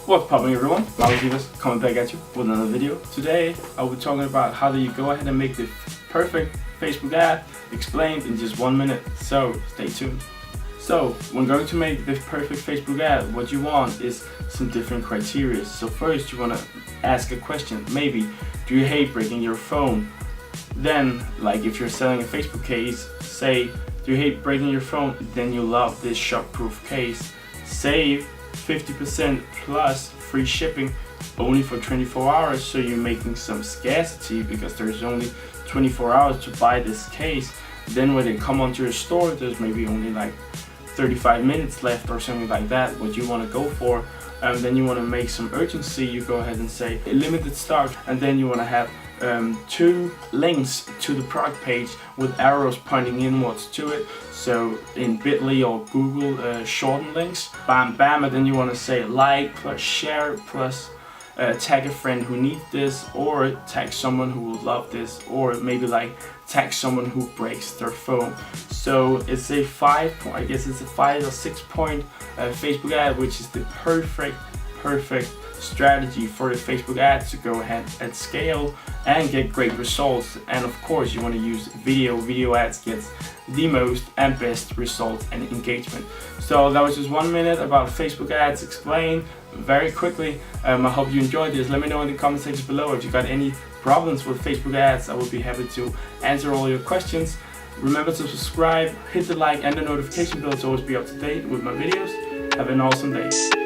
What's popping, everyone? Markus coming back at you with another video. Today I'll be talking about how do you go ahead and make the perfect Facebook ad explained in just 1 minute. So stay tuned. So when going to make the perfect Facebook ad, what you want is some different criteria. So first you want to ask a question. Maybe, do you hate breaking your phone? Then, like if you're selling a Facebook case, say, do you hate breaking your phone? Then you love this shock-proof case. Save 50% plus free shipping only for 24 hours, so you're making some scarcity because there's only 24 hours to buy this case. Then when they come onto your store, there's maybe only like 35 minutes left or something like that, what you want to go for. Then you want to make some urgency. You go ahead and say limited stock, and then you want to have 2 links to the product page with arrows pointing inwards to it. So in Bitly or Google, shorten links, bam bam, and then you want to say like plus share plus tag a friend who needs this, or tag someone who will love this, or maybe like tag someone who breaks their phone. So it's a 5 or 6 point Facebook ad, which is the perfect strategy for the Facebook ad to go ahead and scale and get great results. And of course you want to use video ads gets the most and best results and engagement. So that was just 1 minute about Facebook ads explained very quickly. I hope you enjoyed this. Let me know in the comment section below if you got any problems with Facebook ads. I will be happy to answer all your questions. Remember to subscribe, hit the like and the notification bell to always be up to date with my videos. Have an awesome day.